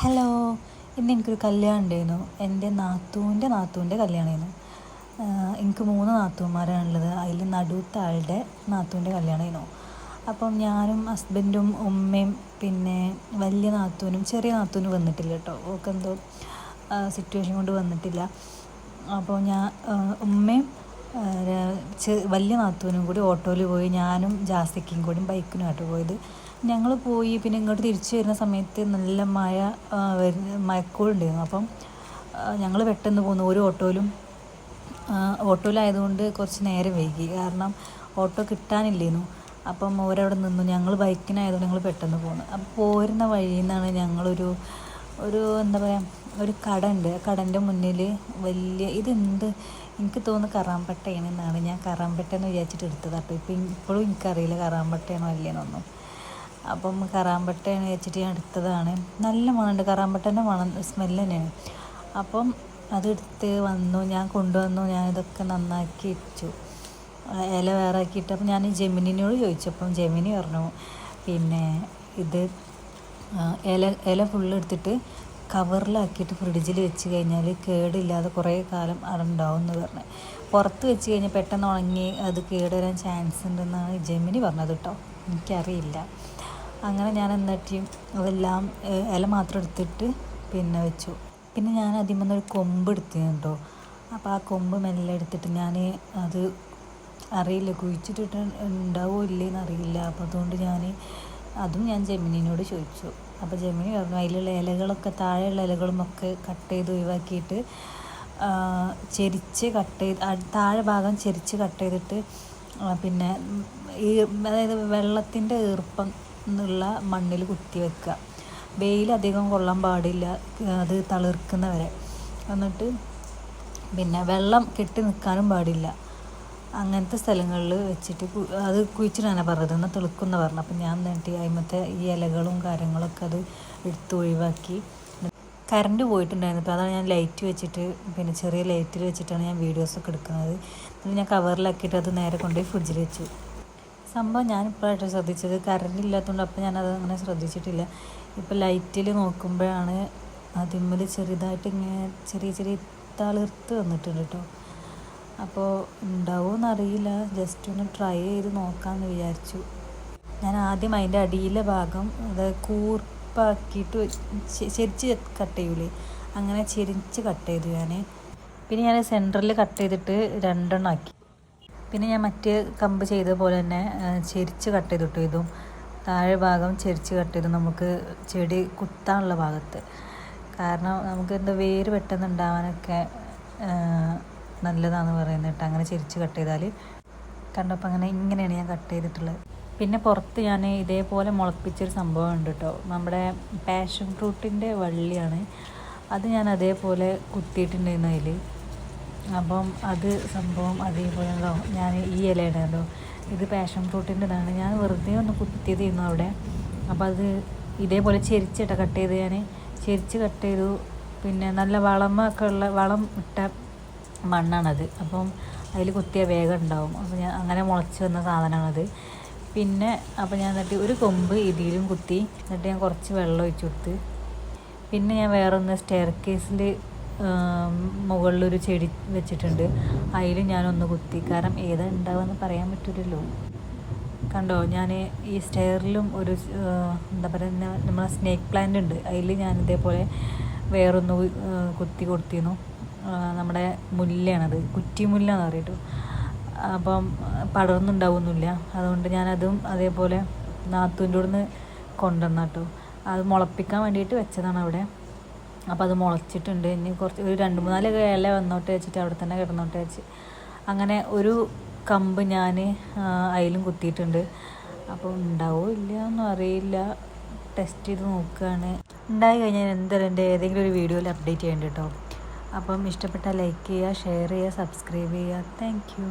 Hello, ഇന്ന് എനിക്കൊരു കല്യാണം ഉണ്ടായിരുന്നു. എൻ്റെ നാത്തൂൻ്റെ കല്യാണമായിരുന്നു. എനിക്ക് 3 നാത്തൂന്മാരാണുള്ളത്. അതിൽ നടുത്ത ആളുടെ നാത്തൂൻ്റെ കല്യാണമായിരുന്നു. അപ്പം ഞാനും ഹസ്ബൻഡും ഉമ്മയും പിന്നെ വലിയ നാത്തൂനും ചെറിയ നാത്തൂനും വന്നിട്ടില്ല കേട്ടോ. ഓൾക്ക് എന്തോ സിറ്റുവേഷൻ കൊണ്ട് വന്നിട്ടില്ല. അപ്പോൾ ഉമ്മയും വലിയ നാത്തൂനും കൂടി ഓട്ടോയിൽ പോയി. ഞാനും ജാസിക്കും കൂടി ബൈക്കിനുമായിട്ട് പോയത്. ഞങ്ങൾ പോയി പിന്നെ ഇങ്ങോട്ട് തിരിച്ചു വരുന്ന സമയത്ത് നല്ല മഴക്കോളുണ്ടായിരുന്നു. അപ്പം ഞങ്ങൾ പെട്ടെന്ന് പോന്നു. ഒരു ഓട്ടോയിലായതുകൊണ്ട് കുറച്ച് നേരം വൈകി, കാരണം ഓട്ടോ കിട്ടാനില്ലേന്നു. അപ്പം ഓരവിടെ നിന്നു. ഞങ്ങൾ ബൈക്കിനായതുകൊണ്ട് ഞങ്ങൾ പെട്ടെന്ന് പോന്നു. അപ്പം പോരുന്ന വഴിയിൽ നിന്നാണ് ഞങ്ങളൊരു എന്താ പറയുക, ഒരു കട ഉണ്ട്. കടൻ്റെ മുന്നിൽ വലിയ ഇതെന്ത് എനിക്ക് തോന്നുന്നു കറാമ്പട്ടയാണെന്നാണ്. ഞാൻ കറാമ്പട്ടയെന്ന് വിചാരിച്ചിട്ട് എടുത്തത് കേട്ടോ. ഇപ്പോഴും എനിക്കറിയില്ല കറാമ്പട്ടയാണോ അല്ലേന്നൊന്നും. അപ്പം കറാമ്പട്ടയാണ് വെച്ചിട്ട് ഞാൻ എടുത്തതാണ്. നല്ല മണമുണ്ട്, കറാമ്പട്ടേൻ്റെ മണം, സ്മെല്ല് തന്നെയാണ്. അപ്പം അതെടുത്ത് ഞാൻ കൊണ്ടുവന്നു. ഞാനിതൊക്കെ നന്നാക്കി വെച്ചു, ഇല വേറെ ആക്കിയിട്ട്. അപ്പം ഞാൻ ജെമിനിനോട് ചോദിച്ചപ്പം ജെമിനി പറഞ്ഞു, പിന്നെ ഇത് ഇല ഫുള്ള് എടുത്തിട്ട് കവറിലാക്കിയിട്ട് ഫ്രിഡ്ജിൽ വെച്ച് കഴിഞ്ഞാൽ കേടില്ലാതെ കുറേ കാലം അവിടെ ഉണ്ടാവും എന്ന് പറഞ്ഞു. പുറത്ത് വെച്ച് കഴിഞ്ഞാൽ പെട്ടെന്ന് ഉണങ്ങി അത് കേടുവരാൻ ചാൻസ് ഉണ്ടെന്നാണ് ജെമിനി പറഞ്ഞത് കേട്ടോ. എനിക്കറിയില്ല. അങ്ങനെ ഞാൻ എന്നിട്ട് അതെല്ലാം ഇല മാത്രം എടുത്തിട്ട് പിന്നെ വെച്ചു. പിന്നെ ഞാൻ അതിൽ നിന്നൊരു കൊമ്പ് എടുത്തിരുന്നു കേട്ടോ. അപ്പോൾ ആ കൊമ്പ് മെല്ലെ എടുത്തിട്ട് ഞാൻ അത് അറിയില്ല കുഴിച്ചിട്ടിട്ട് ഉണ്ടാവുമോ ഇല്ലേന്ന് അറിയില്ല. അപ്പോൾ അതുകൊണ്ട് ഞാൻ ജെമിനിനോട് ചോദിച്ചു. അപ്പോൾ ജെമിനി പറഞ്ഞു അതിലുള്ള ഇലകളൊക്കെ, താഴെയുള്ള ഇലകളും ഒക്കെ കട്ട് ചെയ്ത് ഒഴിവാക്കിയിട്ട് താഴെ ഭാഗം ചെരിച്ച് കട്ട് ചെയ്തിട്ട് പിന്നെ അതായത് വെള്ളത്തിൻ്റെ ഈർപ്പം എന്നുള്ള മണ്ണിൽ കുത്തി വെക്കുക. വെയിലധികം കൊള്ളാൻ പാടില്ല, അത് തളിർക്കുന്നവരെ. എന്നിട്ട് പിന്നെ വെള്ളം കെട്ടി നിൽക്കാനും പാടില്ല. അങ്ങനത്തെ സ്ഥലങ്ങളിൽ വെച്ചിട്ട് അത് കുഴിച്ചിട്ടാണ് പറഞ്ഞത്. എന്നാൽ തെളുക്കുന്ന പറഞ്ഞു. അപ്പം ഞാൻ എന്നിട്ട് അതിമത്തെ ഈ ഇലകളും കാര്യങ്ങളൊക്കെ അത് എടുത്ത് ഒഴിവാക്കി. കറണ്ട് പോയിട്ടുണ്ടായിരുന്നു. അപ്പോൾ അതാണ് ഞാൻ ലൈറ്റ് വെച്ചിട്ട്, പിന്നെ ചെറിയ ലൈറ്റിൽ വെച്ചിട്ടാണ് ഞാൻ വീഡിയോസൊക്കെ എടുക്കുന്നത്. എന്നിട്ട് ഞാൻ കവറിലാക്കിയിട്ട് അത് നേരെ കൊണ്ടുപോയി ഫ്രിഡ്ജിൽ വെച്ചു. സംഭവം ഞാനിപ്പോഴായിട്ട് ശ്രദ്ധിച്ചത്, കറണ്ട് ഇല്ലാത്തതുകൊണ്ട് അപ്പോൾ ഞാനത് അങ്ങനെ ശ്രദ്ധിച്ചിട്ടില്ല. ഇപ്പോൾ ലൈറ്റിൽ നോക്കുമ്പോഴാണ് അതിന്മേൽ ചെറുതായിട്ട് ഇങ്ങനെ ചെറിയ തളിർത്ത് വന്നിട്ടുണ്ട് കേട്ടോ. അപ്പോൾ ഉണ്ടാവുമെന്നറിയില്ല, ജസ്റ്റ് ഒന്ന് ട്രൈ ചെയ്ത് നോക്കാമെന്ന് വിചാരിച്ചു. ഞാൻ ആദ്യം അതിൻ്റെ അടിയിലെ ഭാഗം കൂർപ്പാക്കിയിട്ട് ചെരിച്ച് കട്ട് ചെയ്യൂലേ, അങ്ങനെ ചെരിച്ച് കട്ട് ചെയ്തു ഞാൻ. പിന്നെ ഞാൻ സെൻറ്ററിൽ കട്ട് ചെയ്തിട്ട് 2 എണ്ണം ആക്കി. പിന്നെ ഞാൻ മറ്റേ കമ്പ് ചെയ്ത പോലെ തന്നെ ചെരിച്ച് കട്ട് ചെയ്തിട്ടു. ഇതും താഴെ ഭാഗം ചെരിച്ച് കട്ട് ചെയ്തു, നമുക്ക് ചെടി കുത്താനുള്ള ഭാഗത്ത്. കാരണം നമുക്ക് എന്താ വേര് പെട്ടെന്ന് ഉണ്ടാവാനൊക്കെ നല്ലതാണെന്ന് പറയുന്നത് കേട്ടോ, അങ്ങനെ ചെരിച്ച് കട്ട് ചെയ്താൽ. കണ്ടപ്പോൾ ഇങ്ങനെയാണ് ഞാൻ കട്ട് ചെയ്തിട്ടുള്ളത്. പിന്നെ പുറത്ത് ഞാൻ ഇതേപോലെ മുളപ്പിച്ചൊരു സംഭവം ഉണ്ട് കേട്ടോ. നമ്മുടെ പാഷൻ ഫ്രൂട്ടിൻ്റെ വള്ളിയാണ് അത്. ഞാൻ അതേപോലെ കുത്തിയിട്ടുണ്ടായിരുന്നു അതിൽ. അപ്പം അത് സംഭവം അതേപോലെ ഞാൻ ഈ ഇലയിടാമല്ലോ, ഇത് പാഷൻ ഫ്രൂട്ടിൻ്റെ ഇതാണ്. ഞാൻ വെറുതെ ഒന്ന് കുത്തിയതായിരുന്നു അവിടെ. അപ്പോൾ അത് ഇതേപോലെ ചെരിച്ചിട്ട് കട്ട് ചെയ്ത് ഞാൻ ചെരിച്ച് കട്ട് ചെയ്തു. പിന്നെ നല്ല വളം ഇട്ട മണ്ണാണത്. അപ്പം അതിൽ കുത്തിയ വേഗം ഉണ്ടാവും. അപ്പോൾ ഞാൻ അങ്ങനെ മുളച്ച് വന്ന സാധനമാണത്. പിന്നെ അപ്പോൾ ഞാൻ എന്നിട്ട് ഒരു കൊമ്പ് ഇതിലും കുത്തി, എന്നിട്ട് ഞാൻ കുറച്ച് വെള്ളം ഒഴിച്ചു കൊടുത്ത്. പിന്നെ ഞാൻ വേറൊന്ന് സ്റ്റെയർ കേസിൽ മുകളിലൊരു ചെടി വെച്ചിട്ടുണ്ട്, അതിൽ ഞാനൊന്ന് കുത്തി. കാരണം ഏതാ ഉണ്ടാവുമെന്ന് പറയാൻ പറ്റില്ലല്ലോ. കണ്ടോ, ഞാൻ ഈ സ്റ്റെയറിലും ഒരു എന്താ പറയുക, നമ്മളെ സ്നേക്ക് പ്ലാന്റ് ഉണ്ട്, അതിൽ ഞാൻ ഇതേപോലെ വേറൊന്ന് കുത്തി കൊടുത്തിരുന്നു. നമ്മുടെ മുല്ലയാണത്, കുറ്റിമുല്ല എന്ന് പറയട്ടോ. അപ്പം പടർന്നുണ്ടാവുന്നില്ല. അതുകൊണ്ട് ഞാനതും അതേപോലെ നാത്തൂൻ്റെ കൂടെ നിന്ന് കൊണ്ടുവന്ന കേട്ടോ. അത് മുളപ്പിക്കാൻ വേണ്ടിയിട്ട് വെച്ചതാണ് അവിടെ. അപ്പോൾ അത് മുളച്ചിട്ടുണ്ട്. ഇനി ഒരു 2-3 ഇല വന്നോട്ട് വെച്ചിട്ട് അവിടെ തന്നെ കിടന്നോട്ട് വെച്ച് അങ്ങനെ ഒരു കമ്പ് ഞാൻ അതിലും കുത്തിയിട്ടുണ്ട്. അപ്പോൾ ഉണ്ടാവോ ഇല്ല ഒന്നും അറിയില്ല, ടെസ്റ്റ് ചെയ്ത് നോക്കുകയാണ്. ഉണ്ടായി കഴിഞ്ഞാൽ എന്തായാലും എൻ്റെ ഏതെങ്കിലും ഒരു വീഡിയോയിൽ അപ്ഡേറ്റ് ചെയ്യേണ്ടി കേട്ടോ. അപ്പം ഇഷ്ടപ്പെട്ടാൽ ലൈക്ക് ചെയ്യുക, ഷെയർ ചെയ്യുക, സബ്സ്ക്രൈബ് ചെയ്യുക. Thank you.